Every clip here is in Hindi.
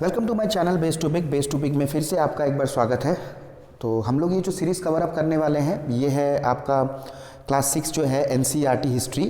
Welcome to my channel base to big में फिर से आपका एक बार स्वागत है। तो हम लोग ये जो सीरीज़ कवर अप करने वाले हैं ये है आपका क्लास 6 जो है NCERT history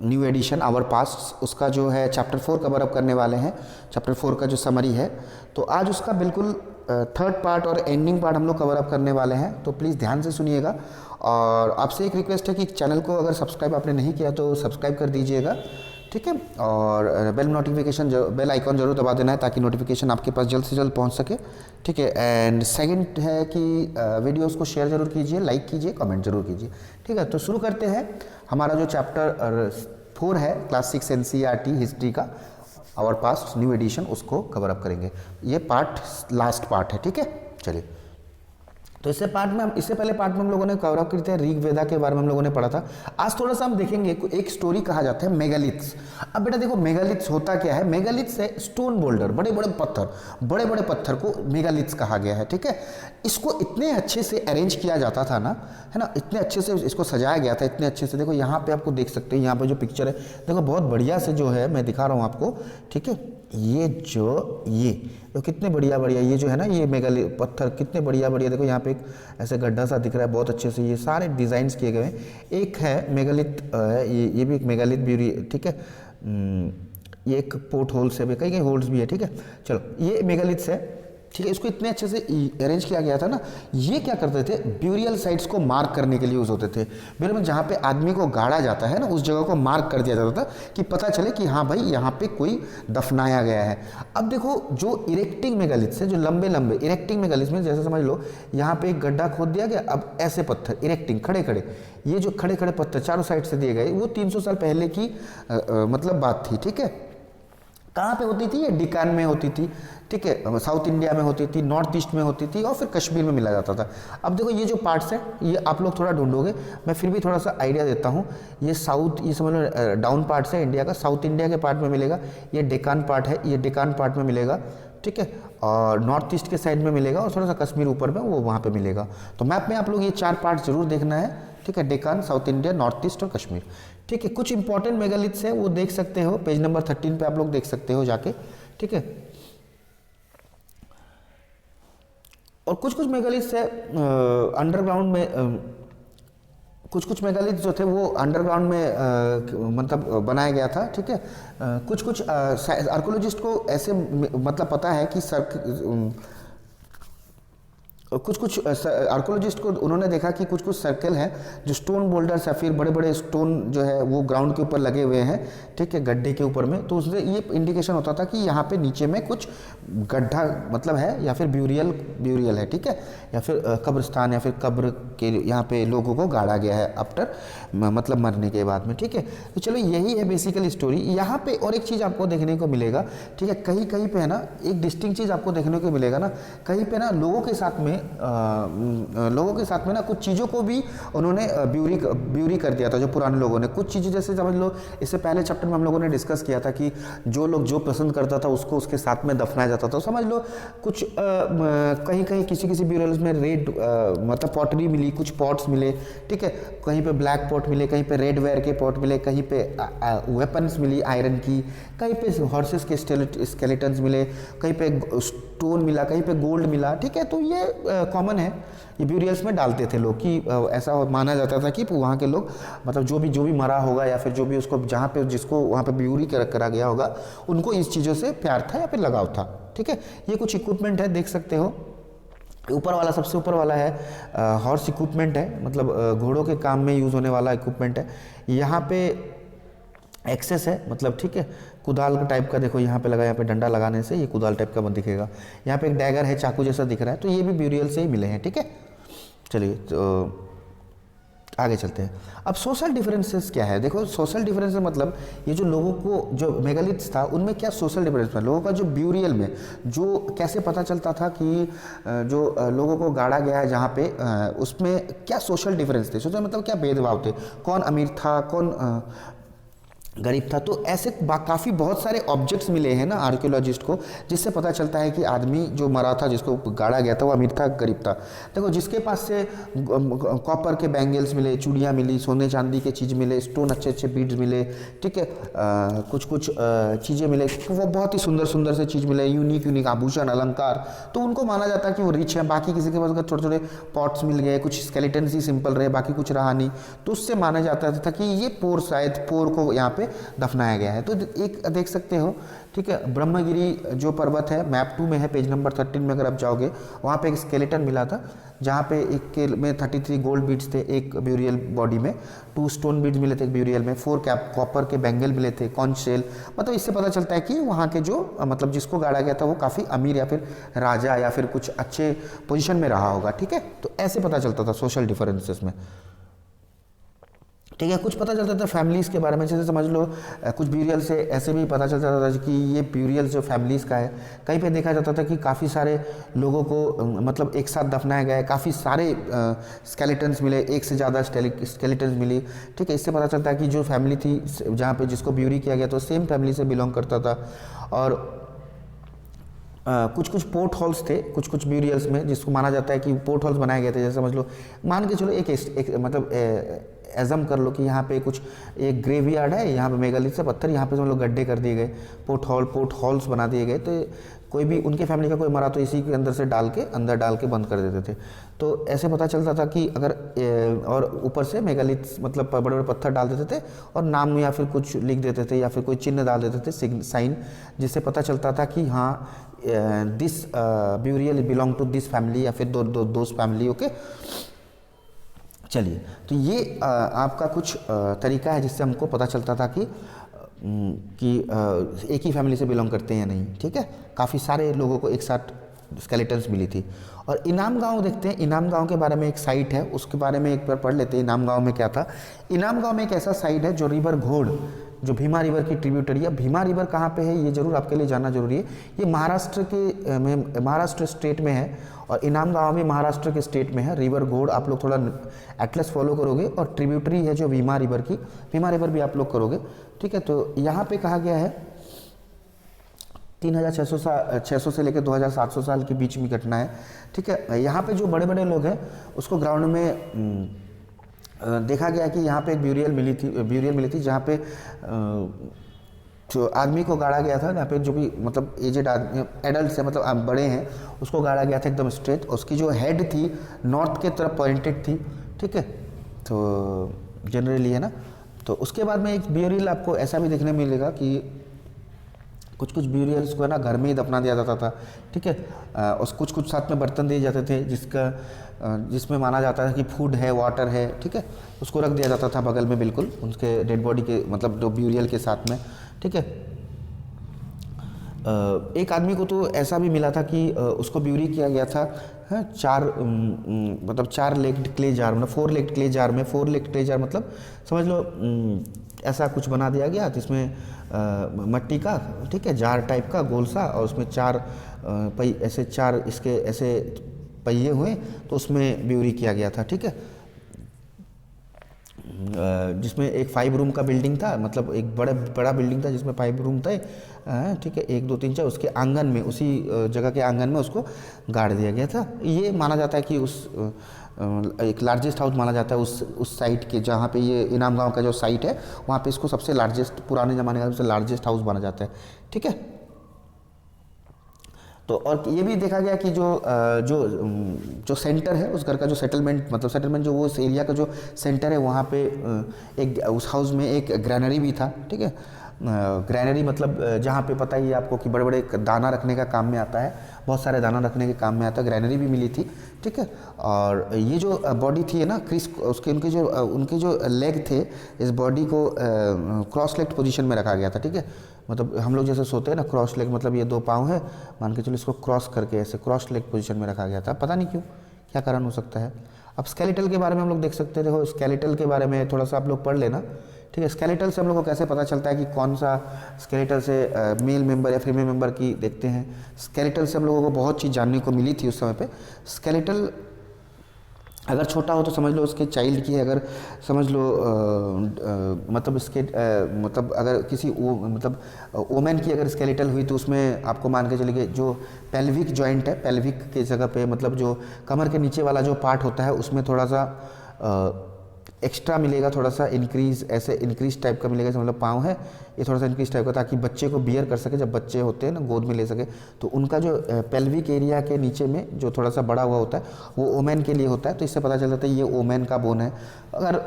new edition our past, उसका जो है चैप्टर 4 कवर अप करने वाले हैं। चैप्टर 4 का जो समरी है तो आज उसका बिल्कुल थर्ड पार्ट और एंडिंग पार्ट हम लोग कवर अप करने वाले हैं, तो प्लीज़ ध्यान से सुनिएगा। और आपसे एक रिक्वेस्ट है कि चैनल को अगर सब्सक्राइब आपने नहीं किया तो सब्सक्राइब कर दीजिएगा, ठीक है। और बेल आइकॉन जरूर दबा देना है ताकि नोटिफिकेशन आपके पास जल्द से जल्द पहुंच सके, ठीक है। एंड सेकंड है कि वीडियोस को शेयर जरूर कीजिए, लाइक कीजिए, कमेंट जरूर कीजिए, ठीक है। तो शुरू करते हैं। हमारा जो चैप्टर 4 है क्लास 6 एनसीईआरटी हिस्ट्री का आवर पास्ट न्यू एडिशन, उसको कवर अप करेंगे। ये पार्ट लास्ट पार्ट है, ठीक है। चलिए, तो इससे पहले पार्ट में हम लोगों ने कवर अप करते हैं ऋग्वेदा के बारे में हम लोगों ने पढ़ा था। आज थोड़ा सा हम देखेंगे एक स्टोरी कहा जाता है मेगालिथ्स। अब बेटा देखो मेगालिथ्स होता क्या है। मेगालिथ्स है स्टोन बोल्डर, बड़े बड़े पत्थर को मेगालिथ्स कहा गया है, ठीक है। इसको इतने अच्छे से अरेंज किया जाता था ना, है ना, इतने अच्छे से इसको सजाया गया था, इतने अच्छे से। देखो यहाँ पे आपको देख सकते हैं, यहाँ पे जो पिक्चर है देखो बहुत बढ़िया से जो है मैं दिखा रहा हूँ आपको, ठीक है। ये तो कितने बढ़िया ये जो है ना ये मेगालिथ पत्थर कितने बढ़िया देखो यहाँ पे एक ऐसे गड्ढा सा दिख रहा है बहुत अच्छे से। ये सारे डिजाइन्स किए गए हैं। एक है मेगालिथ, ये भी एक मेगालिथ ब्यूरी, ठीक है। ये एक पोर्ट होल से भी कई होल्स भी है, ठीक है। चलो ये मेगालिथ्स है, ठीक है। इसको इतने अच्छे से अरेंज किया गया था ना। ये क्या करते थे, ब्यूरियल साइट्स को मार्क करने के लिए यूज होते थे। ब्यूरियल में जहाँ पे आदमी को गाड़ा जाता है ना, उस जगह को मार्क कर दिया जाता था कि पता चले कि हाँ भाई यहाँ पे कोई दफनाया गया है। अब देखो जो इरेक्टिंग मेगालिथ्स है, जो लंबे इरेक्टिंग मेगालिथ्स में जैसे समझ लो यहाँ पे एक गड्ढा खोद दिया गया। अब ऐसे पत्थर इरेक्टिंग खड़े ये जो खड़े पत्थर चारों साइड से दिए गए, वो 300 साल पहले की मतलब बात थी, ठीक है। कहाँ पे होती थी, ये डिकान में होती थी, ठीक है। साउथ इंडिया में होती थी, नॉर्थ ईस्ट में होती थी और फिर कश्मीर में मिला जाता था। अब देखो ये जो पार्ट्स हैं ये आप लोग थोड़ा ढूंढोगे, मैं फिर भी थोड़ा सा आइडिया देता हूँ। ये साउथ, ये समझ लो डाउन पार्ट्स है इंडिया का, साउथ इंडिया के पार्ट में मिलेगा। ये डेकान पार्ट है, ये डेकान पार्ट में मिलेगा, ठीक है। और नॉर्थ ईस्ट के साइड में मिलेगा और थोड़ा सा कश्मीर ऊपर में वो वहाँ पे मिलेगा। तो मैप में आप लोग ये 4 पार्ट जरूर देखना है, ठीक है। Deccan, south India, north east और कश्मीर, ठीक है। कुछ इंपॉर्टेंट मेगालिथ्स है वो देख सकते हो, पेज नंबर 13 पे आप लोग देख सकते हो जाके, ठीक है। और कुछ मेगालिथ्स है अंडरग्राउंड में, कुछ मेगालिथ्स जो थे वो अंडरग्राउंड में मतलब बनाया गया था, ठीक है। कुछ आर्कोलॉजिस्ट को ऐसे मतलब पता है कि कुछ आर्कोलॉजिस्ट को उन्होंने देखा कि कुछ सर्कल हैं जो स्टोन बोल्डर्स या फिर बड़े स्टोन जो है वो ग्राउंड के ऊपर लगे हुए हैं, ठीक है, गड्ढे के ऊपर में। तो उससे ये इंडिकेशन होता था कि यहाँ पे नीचे में कुछ गड्ढा मतलब है या फिर ब्यूरियल है, ठीक है, या फिर कब्रिस्तान या फिर कब्र के यहाँ पे लोगों को गाड़ा गया है आफ्टर मतलब मरने के बाद में, ठीक है। तो चलो यही है बेसिकली स्टोरी। यहाँ पे और एक चीज़ आपको देखने को मिलेगा, ठीक है, कहीं पे है ना एक डिस्टिंक्ट चीज़ आपको देखने को मिलेगा ना, कहीं पे ना लोगों के साथ में ना कुछ चीज़ों को भी उन्होंने ब्यूरी कर दिया था। जो पुराने लोगों ने कुछ चीज़ें, जैसे समझ लो इससे पहले चैप्टर में हम लोगों ने डिस्कस किया था कि जो लोग जो पसंद करता था उसको उसके साथ में दफनाया जाता था। समझ लो कुछ कहीं किसी ब्यूरियल्स में रेड मतलब पॉटरी मिली, कुछ पॉट्स मिले, ठीक है। कहीं पे ब्लैक पॉट मिले, कहीं पे रेड वेयर के पॉट मिले, कहीं पे वेपन्स मिली आयरन की, कहीं पे हॉर्सेस के स्केलेटन्स मिले, कहीं पे स्टोन मिला, कहीं पे गोल्ड मिला, ठीक है। तो ये कॉमन है, ये ब्यूरियल्स में डालते थे लोग कि ऐसा माना जाता था कि वहाँ के लोग मतलब जो भी मरा होगा या फिर जो भी उसको जहाँ पे जिसको वहाँ पे ब्यूरी करा गया होगा उनको इस चीज़ों से प्यार था या फिर लगाव था, ठीक है। ये कुछ इक्विपमेंट है, देख सकते हो। ऊपर वाला, सबसे ऊपर वाला है हॉर्स इक्विपमेंट है, मतलब घोड़ों के काम में यूज़ होने वाला इक्विपमेंट है। यहाँ पे एक्सेस है, मतलब ठीक है, कुदाल का टाइप का देखो यहाँ पे लगा, यहाँ पे डंडा लगाने से ये कुदाल टाइप का दिखेगा। यहाँ पे एक डैगर है, चाकू जैसा दिख रहा है, तो ये भी ब्यूरियल से ही मिले हैं, ठीक है। चलिए तो आगे चलते हैं। अब सोशल डिफरेंसेस क्या है, देखो सोशल डिफरेंसेस मतलब ये जो लोगों को जो मेगालिथ्स था उनमें क्या सोशल डिफरेंस था। लोगों का जो ब्यूरियल में जो कैसे पता चलता था कि जो लोगों को गाड़ा गया है जहाँ पे उसमें क्या सोशल डिफरेंस थे, सोशल मतलब क्या भेदभाव थे, कौन अमीर था, कौन गरीब था। तो ऐसे काफ़ी बहुत सारे ऑब्जेक्ट्स मिले हैं ना आर्कियोलॉजिस्ट को, जिससे पता चलता है कि आदमी जो मरा था, जिसको गाड़ा गया था, वो अमीर था गरीब था। देखो जिसके पास से कॉपर के बैंगल्स मिले, चूड़ियाँ मिली, सोने चांदी के चीज़ मिले, स्टोन अच्छे अच्छे बीड्स मिले, ठीक है, कुछ कुछ चीज़ें मिले, वो बहुत ही सुंदर सुंदर से चीज़ मिले, यूनिक यूनिक आभूषण अलंकार, तो उनको माना जाता है कि वो रिच है। बाकी किसी के पास अगर छोटे छोटे पॉट्स मिल गए, कुछ स्केलेटन्स ही सिंपल रहे, बाकी कुछ रहा नहीं, तो उससे माना जाता था कि ये पोर, शायद पोर को यहाँ पे दफनाया गया है। तो एक देख सकते हो, ठीक है, ब्रह्मगिरी जो पर्वत है, मैप 2 में है, पेज नंबर 13 में अगर आप जाओगे, वहाँ पे एक स्केलेटन मिला था, जहाँ पे एक के में 33 गोल्ड बीड्स थे एक ब्यूरियल बॉडी में, 2 स्टोन बीड्स मिले थे एक ब्यूरियल में, 4 कॉपर के बैंगल मिले थे, कॉन्च शेल। मतलब इससे पता चलता है कि वहाँ के जो मतलब जिसको गाड़ा गया था वो काफ़ी अमीर या फिर राजा या फिर कुछ अच्छे पोजीशन में रहा होगा, ठीक है। तो ऐसे पता चलता था सोशल डिफरेंसेस में, ठीक है। कुछ पता चलता था फैमिलीज़ के बारे में, जैसे समझ लो कुछ ब्यूरियल से ऐसे भी पता चल जाता था कि ये ब्यूरियल जो फैमिलीज़ का है। कहीं पे देखा जाता था कि काफ़ी सारे लोगों को मतलब एक साथ दफनाया गया है, काफ़ी सारे स्केलेटन्स मिले, एक से ज़्यादा स्केलेटन्स मिली, ठीक है। इससे पता चलता है कि जो फैमिली थी जहाँ पे जिसको ब्यूरी किया गया तो सेम फैमिली से बिलोंग करता था। और कुछ कुछ पोर्ट हॉल्स थे कुछ कुछ ब्यूरियल्स में, जिसको माना जाता है कि पोर्ट हॉल्स बनाए गए थे। जैसे समझ लो, मान के चलो एक मतलब एजम कर लो कि यहाँ पे कुछ एक ग्रेवयार्ड है, यहाँ पे मेगालिथ से पत्थर, यहाँ पे समझ लो गड्ढे कर दिए गए, पोर्ट हॉल्स बना दिए गए। तो कोई भी उनके फैमिली का कोई मरा तो इसी के अंदर डाल के बंद कर देते थे। तो ऐसे पता चलता था कि अगर और ऊपर से मेगालिथ मतलब बड़े बड़े पत्थर डाल देते थे और नाम या फिर कुछ लिख देते थे या फिर कोई चिन्ह डाल देते थे, साइन, जिससे पता चलता था कि हाँ this burial belong to this family या फिर दोस्त फैमिली, ओके। चलिए, तो ये आपका कुछ तरीका है जिससे हमको पता चलता था कि एक ही फैमिली से बिलोंग करते हैं या नहीं, ठीक है। काफ़ी सारे लोगों को एक साथ स्केलेटन्स मिली थी। और इनाम गांव देखते हैं, इनाम गांव के बारे में एक साइट है, उसके बारे में एक बार पढ़ लेते हैं। इनाम गांव में क्या था? इनाम गांव में एक ऐसा साइट है जो रिवर घोड़, जो भीमा रिवर की ट्रिब्यूटरी है। भीमा रिवर कहाँ पे है ये जरूर आपके लिए जानना जरूरी है। ये महाराष्ट्र स्टेट में है और इनाम गांव भी महाराष्ट्र के स्टेट में है। रिवर घोड़ आप लोग थोड़ा एटलस फॉलो करोगे और ट्रिब्यूटरी है जो भीमा रिवर की, भीमा रिवर भी आप लोग करोगे, ठीक है। तो यहाँ पे कहा गया है 3600 से लेकर 2700 साल के बीच में घटना है, ठीक है। यहाँ पे जो बड़े बड़े लोग हैं उसको ग्राउंड में देखा गया कि यहाँ पे एक ब्यूरियल मिली थी जहाँ पे जो आदमी को गाड़ा गया था, जहाँ पे जो भी मतलब एजेड आदमी, एडल्ट है, मतलब बड़े हैं, उसको गाड़ा गया था एकदम स्ट्रेट। उसकी जो हेड थी नॉर्थ के तरफ पॉइंटेड थी, ठीक है। तो जनरली है ना। तो उसके बाद में एक ब्यूरियल आपको ऐसा भी देखने मिलेगा कि कुछ कुछ ब्यूरियल्स को है ना घर में ही दफना दिया जाता था, ठीक है। और कुछ कुछ साथ में बर्तन दिए जाते थे जिसमें माना जाता है कि फूड है, वाटर है, ठीक है। उसको रख दिया जाता था बगल में, बिल्कुल उनके डेड बॉडी के मतलब जो ब्यूरियल के साथ में, ठीक है। एक आदमी को तो ऐसा भी मिला था कि उसको ब्यूरी किया गया था, हाँ, 4 लेग्ड क्ले जार, मतलब 4 लेग्ड क्ले जार में, 4 लेग्ड क्ले जार मतलब समझ लो ऐसा कुछ बना दिया गया जिसमें मट्टी का, ठीक है, जार टाइप का गोल सा, और उसमें 4 ऐसे 4 इसके ऐसे पहिए हुए, तो उसमें ब्यूरी किया गया था, ठीक है। जिसमें एक 5 रूम का बिल्डिंग था, मतलब एक बड़ा बिल्डिंग था जिसमें 5 रूम थे, ठीक है, 1 2 3 4, उसके आंगन में, उसी जगह के आंगन में उसको गाड़ दिया गया था। ये माना जाता है कि उस एक लार्जेस्ट हाउस माना जाता है उस साइट के, जहाँ पे ये इनाम गांव का जो साइट है वहाँ पे इसको सबसे लार्जेस्ट, पुराने ज़माने का सबसे लार्जेस्ट हाउस माना जाता है, ठीक है। तो और ये भी देखा गया कि जो सेंटर है उस घर का, जो सेटलमेंट जो वो उस एरिया का जो सेंटर है, वहाँ पे एक उस हाउस में एक ग्रैनरी भी था, ठीक है। ग्रैनरी मतलब जहाँ पे पता ही है आपको कि बड़े बड़े दाना रखने का काम में आता है, बहुत सारे दाना रखने के काम में आता है, ग्रैनरी भी मिली थी, ठीक है। और ये जो बॉडी थी है ना, उनके जो लेग थे, इस बॉडी को क्रॉस लेग पोजीशन में रखा गया था, ठीक है। मतलब हम लोग जैसे सोते हैं ना, क्रॉस लेग, मतलब ये 2 पाँव है, मान के चलो इसको क्रॉस करके ऐसे क्रॉस लेग पोजीशन में रखा गया था। पता नहीं क्यों, क्या कारण हो सकता है। अब स्केलेटल के बारे में हम लोग देख सकते हैं। देखो स्केलेटल के बारे में थोड़ा सा आप लोग पढ़ लेना, ठीक है। स्केलेटल से हम लोग को कैसे पता चलता है कि कौन सा स्केलेटल से मेल मेंबर या फीमेल मेंबर की देखते हैं। स्केलेटल से हम लोगों को बहुत चीज़ जानने को मिली थी उस समय पे। स्केलेटल अगर छोटा हो तो समझ लो उसके चाइल्ड की है, अगर समझ लो मतलब इसके मतलब अगर किसी मतलब वोमेन की अगर स्केलेटल हुई तो उसमें आपको मान के चलिए जो पेल्विक जॉइंट है, पेल्विक के जगह पे मतलब जो कमर के नीचे वाला जो पार्ट होता है उसमें थोड़ा सा एक्स्ट्रा मिलेगा, थोड़ा सा इंक्रीज, ऐसे इंक्रीज टाइप का मिलेगा, मतलब पाँव है ये थोड़ा सा इंक्रीज टाइप का, ताकि बच्चे को बियर कर सके, जब बच्चे होते हैं ना गोद में ले सके, तो उनका जो पेल्विक एरिया के नीचे में जो थोड़ा सा बड़ा हुआ होता है वो ओमेन के लिए होता है। तो इससे पता चल जाता है ये ओमेन का बोन है। अगर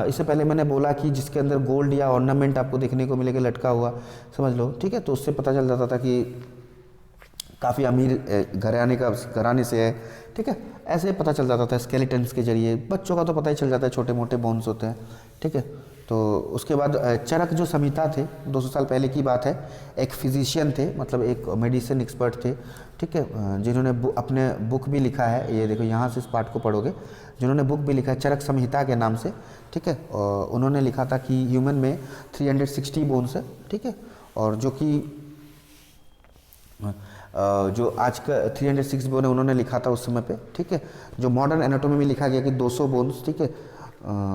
इससे पहले मैंने बोला कि जिसके अंदर गोल्ड या ऑर्नामेंट आपको देखने को मिलेगा लटका हुआ, समझ लो, ठीक है, तो उससे पता चल जाता था कि काफ़ी अमीर घराने से है, ठीक है, ऐसे पता चल जाता था स्केलेटन्स के जरिए। बच्चों का तो पता ही चल जाता है, छोटे मोटे बोन्स होते हैं, ठीक है। तो उसके बाद चरक जो संहिता थे, 200 साल पहले की बात है, एक फिजिशियन थे, मतलब एक मेडिसिन एक्सपर्ट थे, ठीक है, जिन्होंने अपने बुक भी लिखा है, ये देखो यहाँ से इस पार्ट को पढ़ोगे, जिन्होंने बुक भी लिखा है चरक संहिता के नाम से, ठीक है। और उन्होंने लिखा था कि ह्यूमन में 360 बोन्स है, ठीक है, और जो कि जो आज का 306 बोन है उन्होंने लिखा था उस समय पे, ठीक है। जो मॉडर्न एनाटोमी में लिखा गया कि 200 बोन्स, ठीक है,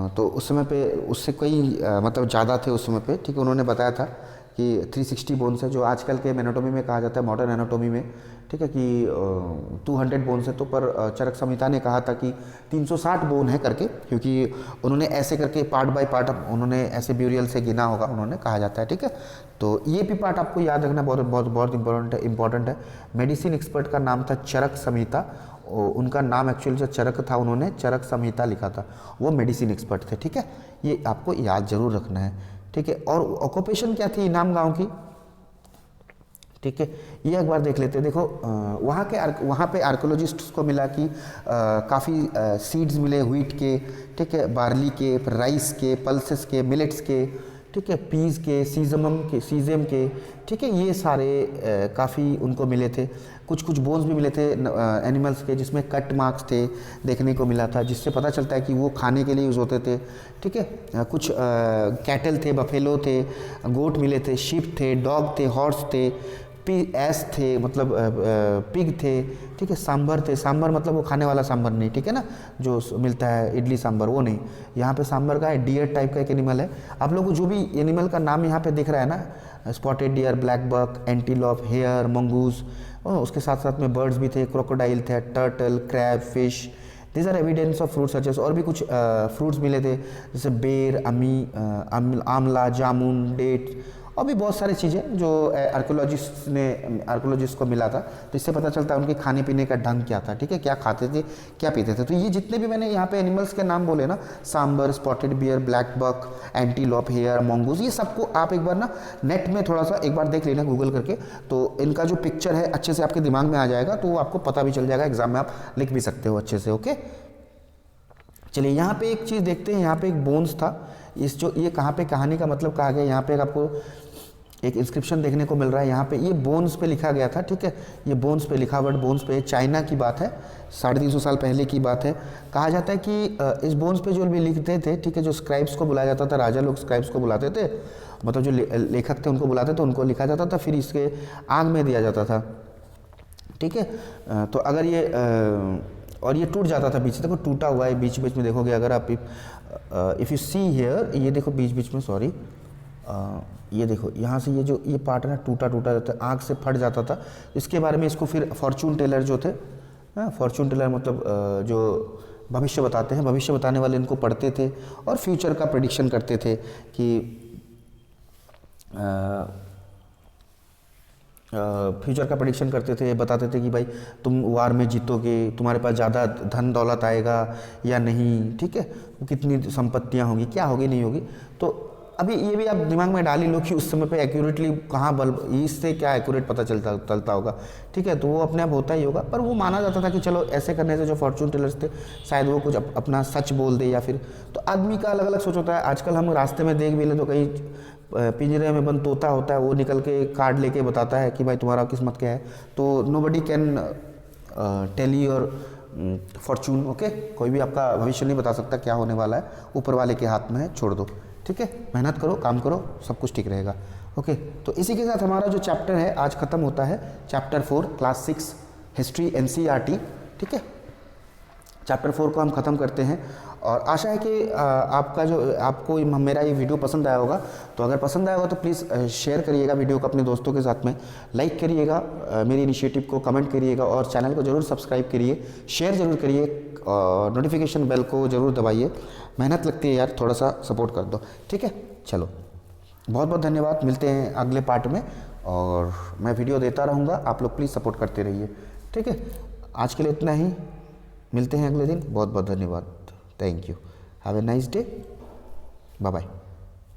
तो उस समय पे उससे कई मतलब ज़्यादा थे उस समय पे, ठीक है। उन्होंने बताया था कि 360 बोन्स है, जो आजकल के एनाटोमी में कहा जाता है, मॉडर्न एनाटोमी में, ठीक है, कि 200 बोन्स है। तो पर चरक संहिता ने कहा था कि 360 बोन है करके, क्योंकि उन्होंने ऐसे करके पार्ट बाय पार्ट उन्होंने ऐसे ब्यूरियल से गिना होगा, उन्होंने कहा जाता है, ठीक है। तो ये भी पार्ट आपको याद रखना बहुत बहुत बहुत इंपॉर्टेंट है। मेडिसिन एक्सपर्ट का नाम था चरक संहिता, उनका नाम एक्चुअली जो चरक था, उन्होंने चरक संहिता लिखा था, वो मेडिसिन एक्सपर्ट थे, ठीक है। ये आपको याद जरूर रखना है, ठीक है। और ऑक्यूपेशन क्या थी इनाम गांव की, ठीक है, ये एक बार देख लेते हैं। देखो वहाँ पे आर्कोलॉजिस्ट्स को मिला कि काफ़ी सीड्स मिले व्हीट के, ठीक है, बार्ली के, राइस के, पल्सेस के, मिलेट्स के, ठीक है, पीस के, सीजम के, ठीक है, ये सारे काफ़ी उनको मिले थे। कुछ कुछ बोन्स भी मिले थे एनिमल्स के, जिसमें कट मार्क्स थे देखने को मिला था, जिससे पता चलता है कि वो खाने के लिए यूज़ होते थे, ठीक है। कुछ कैटल थे, बफेलो थे, गोट मिले थे, शीप थे, डॉग थे, हॉर्स थे, एस थे, मतलब पिग थे, ठीक है, सांभर थे। सांभर मतलब वो खाने वाला सांभर नहीं, ठीक है ना, जो मिलता है इडली सांभर, वो नहीं। यहाँ पे सांभर का है, डियर टाइप का एक एनिमल है। आप लोगों को जो भी एनिमल का नाम यहाँ पे दिख रहा है ना, spotted deer, black buck, antelope, hare, mongoose, उसके साथ साथ में बर्ड्स भी थे, क्रोकोडाइल थे, turtle, crab, fish, these are evidence of fruits such as. और भी कुछ फ्रूट्स मिले थे, जैसे बेर, आमला, जामुन, डेट, और भी बहुत सारी चीज़ें जो आर्कोलॉजिस्ट को मिला था। तो इससे पता चलता है उनके खाने पीने का ढंग क्या था, ठीक है, क्या खाते थे, क्या पीते थे। तो ये जितने भी मैंने यहाँ पे एनिमल्स के नाम बोले ना, sambar, spotted deer, black buck, antelope, hare, mongoose, ये सबको आप एक बार ना नेट में थोड़ा सा एक बार देख लेना गूगल करके, तो इनका जो पिक्चर है अच्छे से आपके दिमाग में आ जाएगा, तो वो आपको पता भी चल जाएगा, एग्जाम में आप लिख भी सकते हो अच्छे से, ओके। चलिए यहाँ पे एक चीज़ देखते हैं, यहाँ पे एक बोन्स था, इस जो ये कहाँ पे कहानी का मतलब कहा गया, यहाँ पे आपको एक इंस्क्रिप्शन देखने को मिल रहा है। यहाँ पे ये बोन्स पे लिखा गया था, ठीक है, ये बोन्स पे लिखा वर्ड बोन्स पे, चाइना की बात है, 350 साल पहले की बात है। कहा जाता है कि इस बोन्स पे जो भी लिखते थे, ठीक है, जो स्क्राइब्स को बुलाया जाता था, राजा लोग स्क्राइब्स को बुलाते थे, मतलब जो लेखक थे उनको बुलाते थे, उनको लिखा जाता था, फिर इसके आग में दिया जाता था, ठीक है। तो अगर ये और ये टूट जाता था बीच से, देखो टूटा हुआ है बीच बीच में, देखोगे अगर आप इफ़ यू सी हियर, ये देखो बीच बीच में, सॉरी, ये देखो यहाँ से ये पार्ट है ना, टूटा टूटा जाता है, आग से फट जाता था। इसके बारे में इसको फिर फॉर्चून टेलर जो थे, फॉर्चून टेलर मतलब जो भविष्य बताते हैं, भविष्य बताने वाले इनको पढ़ते थे और फ्यूचर का प्रेडिक्शन करते थे कि फ्यूचर का प्रेडिक्शन करते थे, बताते थे कि भाई तुम वार में जीतोगे, तुम्हारे पास ज़्यादा धन दौलत आएगा या नहीं, ठीक है, कितनी संपत्तियाँ होंगी, क्या होगी नहीं होगी। तो अभी ये भी आप दिमाग में डाल ही लो कि उस समय पे एक्यूरेटली कहाँ बल, इससे क्या एक्यूरेट पता चलता होगा, ठीक है, तो वो अपने आप होता ही होगा। पर वो माना जाता था कि चलो ऐसे करने से जो फॉर्चून टेलर्स थे शायद वो कुछ अपना सच बोल दे, या फिर तो आदमी का अलग अलग सोच होता है। आजकल हम रास्ते में देख भी ले तो कहीं पिंजरे में बंद तोता होता है, वो निकल के कार्ड लेके बताता है कि भाई तुम्हारा किस्मत क्या है। तो nobody can tell your fortune, okay, कोई भी आपका भविष्य नहीं बता सकता क्या होने वाला है, ऊपर वाले के हाथ में है, छोड़ दो, ठीक है, मेहनत करो, काम करो, सब कुछ ठीक रहेगा, ओके। तो इसी के साथ हमारा जो चैप्टर है आज खत्म होता है, चैप्टर 4 क्लास 6 हिस्ट्री NCERT, ठीक है। चैप्टर 4 को हम ख़त्म करते हैं। और आशा है कि आपको मेरा ये वीडियो पसंद आया होगा। तो अगर पसंद आया होगा तो प्लीज़ शेयर करिएगा वीडियो को अपने दोस्तों के साथ में, लाइक करिएगा मेरी इनिशिएटिव को, कमेंट करिएगा और चैनल को ज़रूर सब्सक्राइब करिए, शेयर ज़रूर करिए और नोटिफिकेशन बेल को ज़रूर दबाइए। मेहनत लगती है यार, थोड़ा सा सपोर्ट कर दो, ठीक है। चलो, बहुत बहुत धन्यवाद, मिलते हैं अगले पार्ट में और मैं वीडियो देता रहूँगा, आप लोग प्लीज़ सपोर्ट करते रहिए, ठीक है। आज के लिए इतना ही, मिलते हैं अगले दिन। बहुत बहुत धन्यवाद, thank you, have a nice day, bye bye.